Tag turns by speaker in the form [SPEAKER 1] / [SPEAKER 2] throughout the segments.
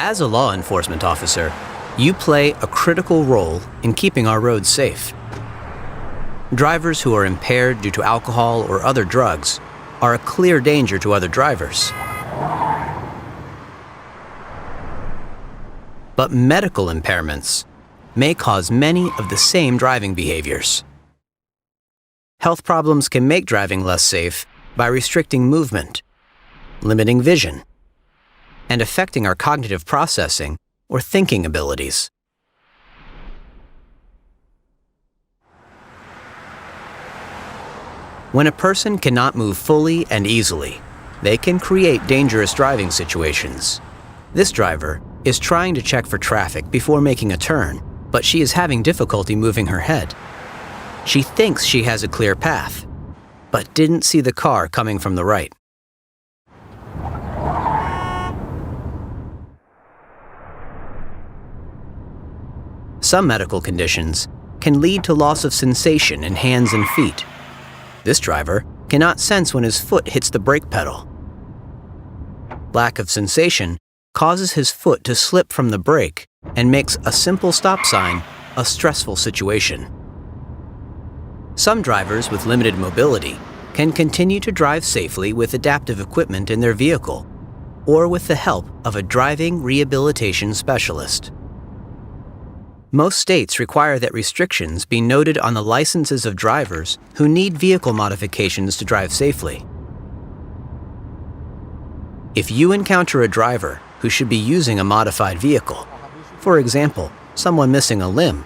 [SPEAKER 1] As a law enforcement officer, you play a critical role in keeping our roads safe. Drivers who are impaired due to alcohol or other drugs are a clear danger to other drivers. But medical impairments may cause many of the same driving behaviors. Health problems can make driving less safe by restricting movement, limiting vision, and affecting our cognitive processing or thinking abilities. When a person cannot move fully and easily, they can create dangerous driving situations. This driver is trying to check for traffic before making a turn, but she is having difficulty moving her head. She thinks she has a clear path, but didn't see the car coming from the right. Some medical conditions can lead to loss of sensation in hands and feet. This driver cannot sense when his foot hits the brake pedal. Lack of sensation causes his foot to slip from the brake and makes a simple stop sign a stressful situation. Some drivers with limited mobility can continue to drive safely with adaptive equipment in their vehicle or with the help of a driving rehabilitation specialist. Most states require that restrictions be noted on the licenses of drivers who need vehicle modifications to drive safely. If you encounter a driver who should be using a modified vehicle, for example, someone missing a limb,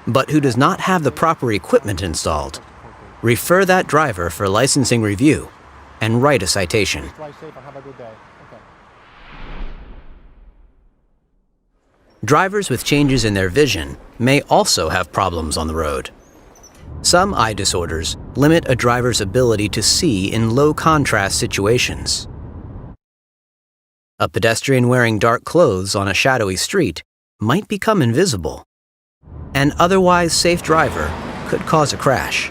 [SPEAKER 1] but who does not have the proper equipment installed, refer that driver for licensing review and write a citation. Drivers with changes in their vision may also have problems on the road. Some eye disorders limit a driver's ability to see in low-contrast situations. A pedestrian wearing dark clothes on a shadowy street might become invisible. An otherwise safe driver could cause a crash.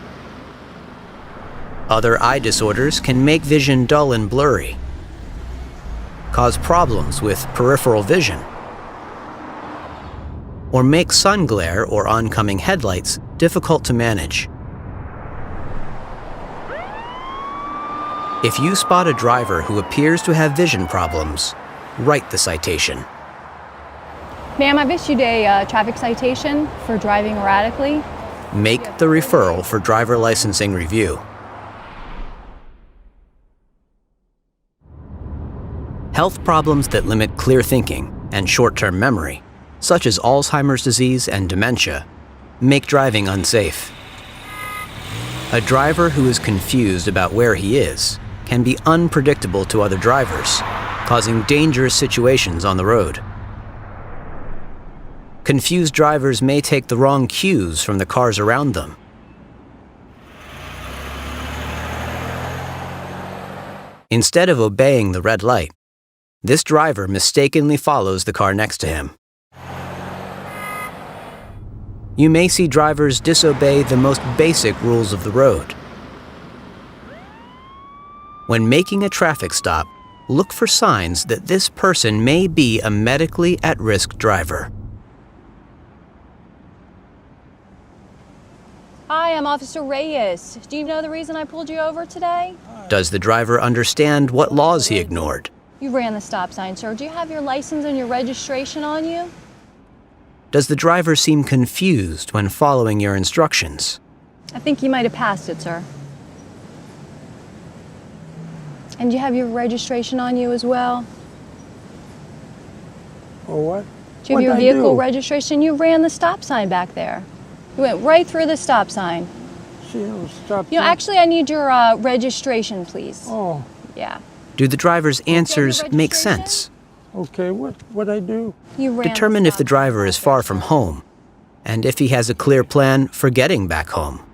[SPEAKER 1] Other eye disorders can make vision dull and blurry, cause problems with peripheral vision, or make sun glare or oncoming headlights difficult to manage. If you spot a driver who appears to have vision problems, write the citation.
[SPEAKER 2] Ma'am, I've issued a traffic citation for driving erratically.
[SPEAKER 1] Make the referral for driver licensing review. Health problems that limit clear thinking and short-term memory, such as Alzheimer's disease and dementia, make driving unsafe. A driver who is confused about where he is can be unpredictable to other drivers, causing dangerous situations on the road. Confused drivers may take the wrong cues from the cars around them. Instead of obeying the red light, this driver mistakenly follows the car next to him. You may see drivers disobey the most basic rules of the road. When making a traffic stop, look for signs that this person may be a medically at-risk driver.
[SPEAKER 2] Hi, I'm Officer Reyes. Do you know the reason I pulled you over today?
[SPEAKER 1] Does the driver understand what laws he ignored?
[SPEAKER 2] You ran the stop sign, sir. Do you have your license and your registration on you?
[SPEAKER 1] Does the driver seem confused when following your instructions?
[SPEAKER 2] I think you might have passed it, sir. And do you have your registration on you as well?
[SPEAKER 3] Or what?
[SPEAKER 2] Do you have your vehicle registration? You ran the stop sign back there. You went right through the stop sign. Actually, I need your registration, please.
[SPEAKER 3] Oh.
[SPEAKER 2] Yeah.
[SPEAKER 1] Do the driver's answers make sense?
[SPEAKER 3] Okay, what I do?
[SPEAKER 1] Determine if the driver is far from home, and if he has a clear plan for getting back home.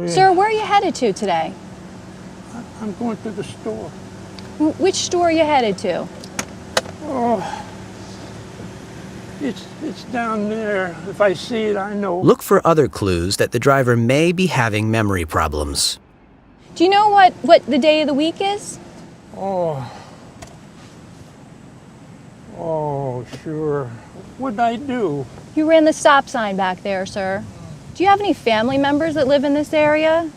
[SPEAKER 2] Sir, where are you headed to today?
[SPEAKER 3] I'm going to the store.
[SPEAKER 2] Which store are you headed to?
[SPEAKER 3] Oh, it's down there. If I see it, I know.
[SPEAKER 1] Look for other clues that the driver may be having memory problems.
[SPEAKER 2] Do you know what the day of the week is?
[SPEAKER 3] Oh. Oh, sure. What'd I do?
[SPEAKER 2] You ran the stop sign back there, sir. Do you have any family members that live in this area?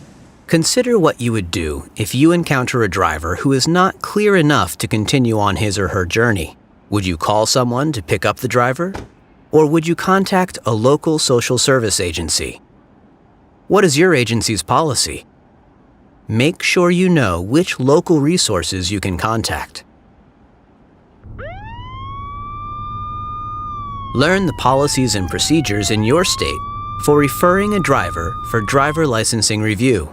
[SPEAKER 1] Consider what you would do if you encounter a driver who is not clear enough to continue on his or her journey. Would you call someone to pick up the driver? Or would you contact a local social service agency? What is your agency's policy? Make sure you know which local resources you can contact. Learn the policies and procedures in your state for referring a driver for driver licensing review.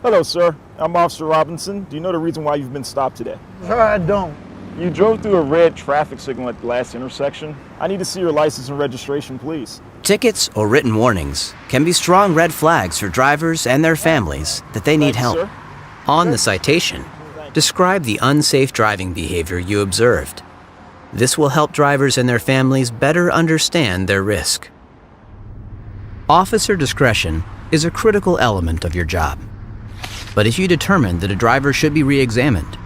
[SPEAKER 4] Hello, sir. I'm Officer Robinson. Do you know the reason why you've been stopped today?
[SPEAKER 3] Sir, I don't.
[SPEAKER 4] You drove through a red traffic signal at the last intersection. I need to see your license and registration, please.
[SPEAKER 1] Tickets or written warnings can be strong red flags for drivers and their families that they need help.
[SPEAKER 4] Sir.
[SPEAKER 1] On the citation, describe the unsafe driving behavior you observed. This will help drivers and their families better understand their risk. Officer discretion is a critical element of your job. But if you determine that a driver should be re-examined,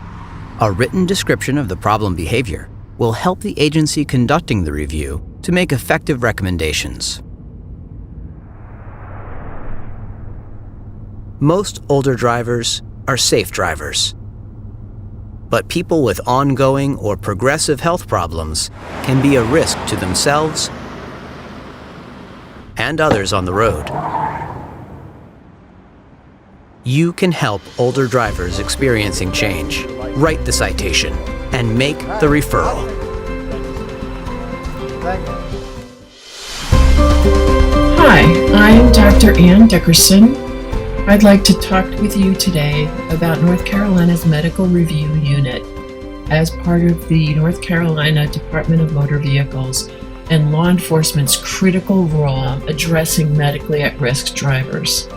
[SPEAKER 1] a written description of the problem behavior will help the agency conducting the review to make effective recommendations. Most older drivers are safe drivers. But people with ongoing or progressive health problems can be a risk to themselves and others on the road. You can help older drivers experiencing change. Write the citation and make the referral.
[SPEAKER 5] Hi, I'm Dr. Ann Dickerson. I'd like to talk with you today about North Carolina's Medical Review Unit as part of the North Carolina Department of Motor Vehicles and law enforcement's critical role addressing medically at-risk drivers.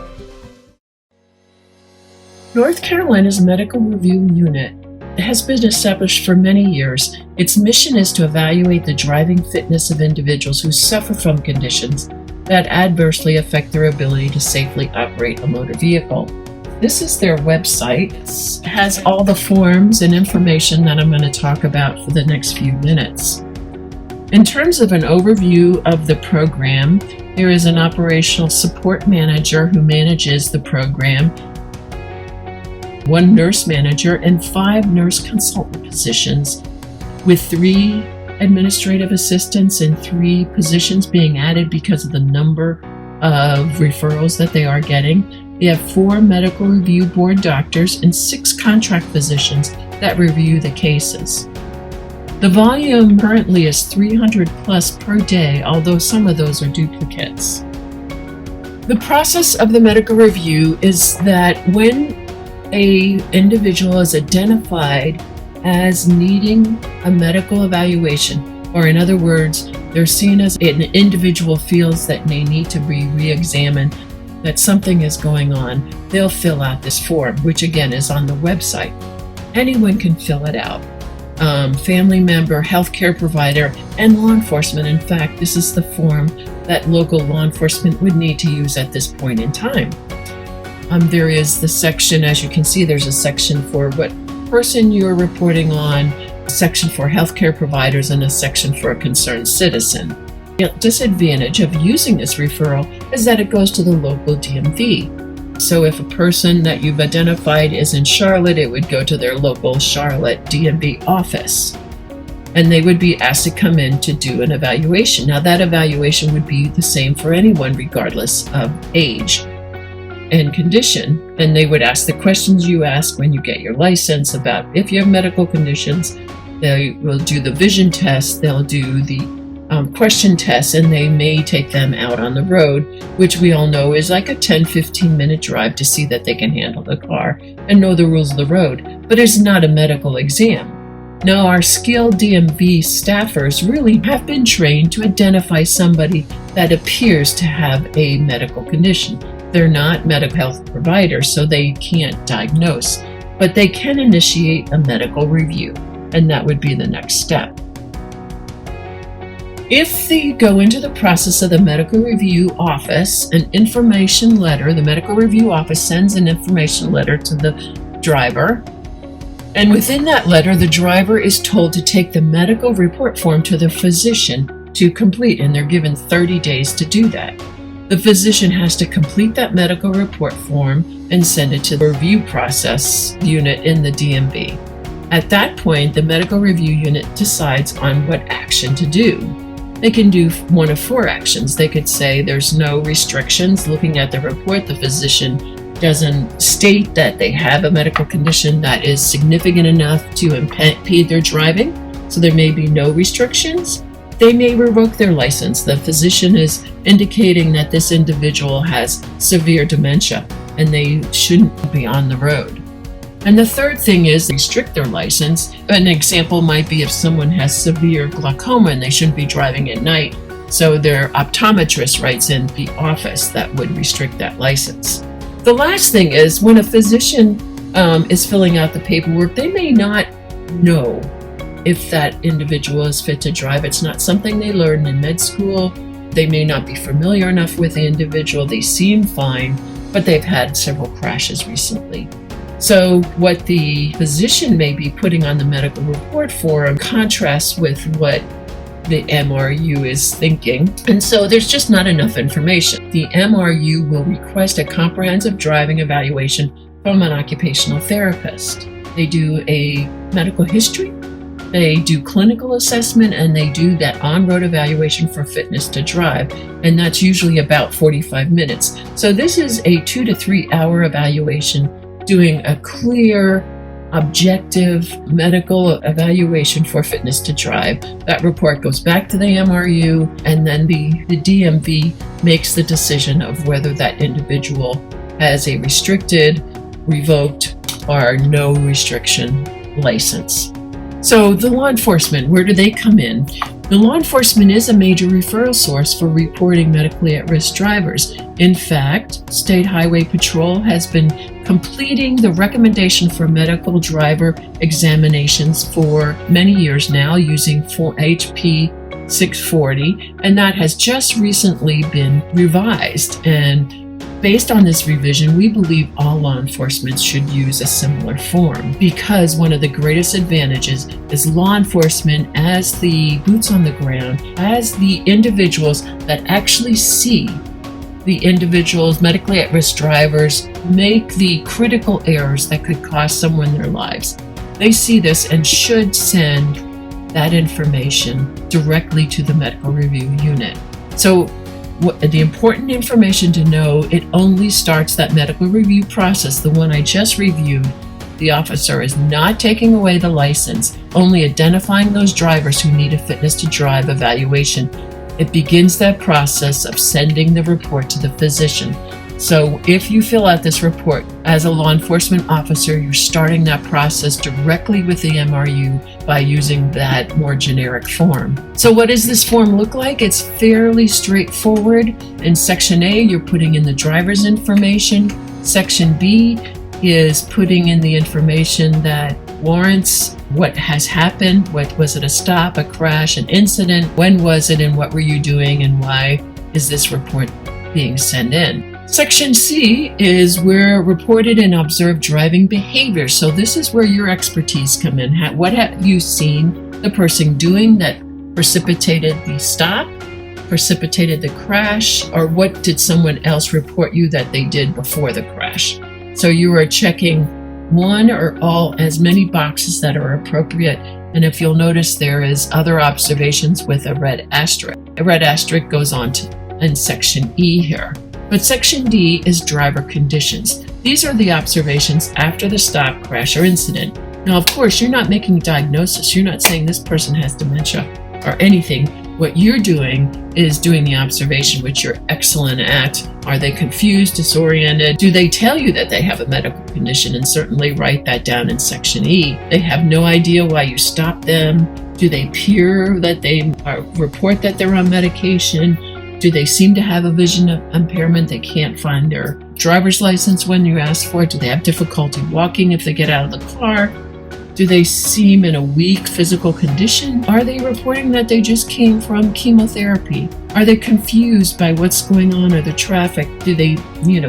[SPEAKER 5] North Carolina's Medical Review Unit has been established for many years. Its mission is to evaluate the driving fitness of individuals who suffer from conditions that adversely affect their ability to safely operate a motor vehicle. This is their website. It has all the forms and information that I'm going to talk about for the next few minutes. In terms of an overview of the program, there is an operational support manager who manages the program, one nurse manager, and 5 nurse consultant positions, with 3 administrative assistants and 3 positions being added because of the number of referrals that they are getting. They have 4 medical review board doctors and 6 contract physicians that review the cases. The volume currently is 300 plus per day, although some of those are duplicates. The process of the medical review is that when an individual is identified as needing a medical evaluation, or in other words, they're seen as an individual feels that they need to be re-examined, that something is going on, they'll fill out this form, which again is on the website. Anyone can fill it out. Family member, healthcare provider, and law enforcement. In fact, this is the form that local law enforcement would need to use at this point in time. There is the section, as you can see, there's a section for what person you're reporting on, a section for healthcare providers, and a section for a concerned citizen. The disadvantage of using this referral is that it goes to the local DMV. So if a person that you've identified is in Charlotte, it would go to their local Charlotte DMV office, and they would be asked to come in to do an evaluation. Now that evaluation would be the same for anyone regardless of age and condition, and they would ask the questions you ask when you get your license about if you have medical conditions. They will do the vision test, they'll do the question tests, and they may take them out on the road, which we all know is like a 10-15 minute drive to see that they can handle the car and know the rules of the road, but it's not a medical exam. Now, our skilled DMV staffers really have been trained to identify somebody that appears to have a medical condition. They're not medical health providers, so they can't diagnose, but they can initiate a medical review, and that would be the next step. If they go into the process of the medical review office, an information letter, the medical review office sends an information letter to the driver, And within that letter, the driver is told to take the medical report form to the physician to complete, and they're given 30 days to do that. The physician has to complete that medical report form and send it to the review process unit in the DMV. At that point, the medical review unit decides on what action to do. They can do one of four actions. They could say there's no restrictions. Looking at the report, the physician doesn't state that they have a medical condition that is significant enough to impede their driving, so there may be no restrictions. They may revoke their license. The physician is indicating that this individual has severe dementia and they shouldn't be on the road. And the third thing is restrict their license. An example might be if someone has severe glaucoma and they shouldn't be driving at night, so their optometrist writes in the office that would restrict that license. The last thing is when a physician is filling out the paperwork, they may not know if that individual is fit to drive. It's not something they learned in med school. They may not be familiar enough with the individual. They seem fine, but they've had several crashes recently. So what the physician may be putting on the medical report form contrasts with what the MRU is thinking. And so there's just not enough information. The MRU will request a comprehensive driving evaluation from an occupational therapist. They do a medical history, they do clinical assessment, and they do that on-road evaluation for fitness to drive. And that's usually about 45 minutes. So this is a 2 to 3 hour evaluation doing a clear, objective medical evaluation for fitness to drive. That report goes back to the MRU, and then the DMV makes the decision of whether that individual has a restricted, revoked, or no restriction license. So the law enforcement, where do they come in? The law enforcement is a major referral source for reporting medically at-risk drivers. In fact, State Highway Patrol has been completing the recommendation for medical driver examinations for many years now using HP 640, and that has just recently been revised. And based on this revision, we believe all law enforcement should use a similar form, because one of the greatest advantages is law enforcement, as the boots on the ground, as the individuals that actually see the individuals, medically at-risk drivers, make the critical errors that could cost someone their lives. They see this and should send that information directly to the medical review unit. So the important information to know, it only starts that medical review process, the one I just reviewed. The officer is not taking away the license, only identifying those drivers who need a fitness to drive evaluation. It begins that process of sending the report to the physician. So if you fill out this report as a law enforcement officer, you're starting that process directly with the MRU by using that more generic form. So what does this form look like? It's fairly straightforward. In Section A, you're putting in the driver's information. Section B is putting in the information that warrants what has happened. What was it, a stop, a crash, an incident? When was it, and what were you doing, and why is this report being sent in? Section C is where reported and observed driving behavior. So this is where your expertise come in. What have you seen the person doing that precipitated the stop, precipitated the crash, or what did someone else report you that they did before the crash? So you are checking one or all, as many boxes that are appropriate. And if you'll notice, there is other observations with a red asterisk. A red asterisk goes on to in Section E here. But Section D is driver conditions. These are the observations after the stop, crash, or incident. Now, of course, you're not making a diagnosis. You're not saying this person has dementia or anything. What you're doing is doing the observation, which you're excellent at. Are they confused, disoriented? Do they tell you that they have a medical condition? And certainly write that down in Section E. They have no idea why you stopped them. Do they appear that they report that they're on medication? Do they seem to have a vision impairment? They can't find their driver's license when you ask for it. Do they have difficulty walking if they get out of the car? Do they seem in a weak physical condition? Are they reporting that they just came from chemotherapy? Are they confused by what's going on or the traffic? Do they,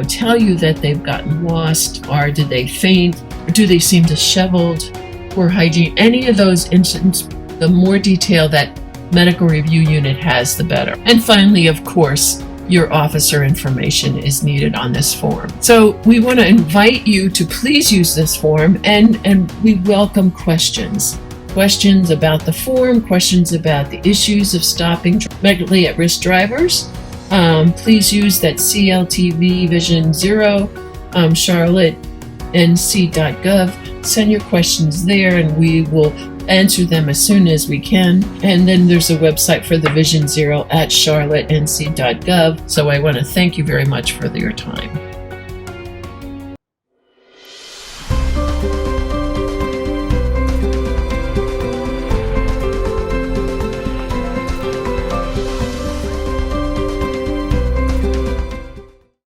[SPEAKER 5] tell you that they've gotten lost? Or do they faint? Or do they seem disheveled? poor hygiene, any of those incidents, the more detail that medical review unit has, the better. And finally, of course, your officer information is needed on this form. So we want to invite you to please use this form, and we welcome questions. Questions about the form, questions about the issues of stopping medically at-risk drivers. Please use that CLTV Vision Zero, Charlotte, NC.gov. Send your questions there and we will answer them as soon as we can. And then there's a website for the Vision Zero at charlotte.nc.gov. So I want to thank you very much for your time.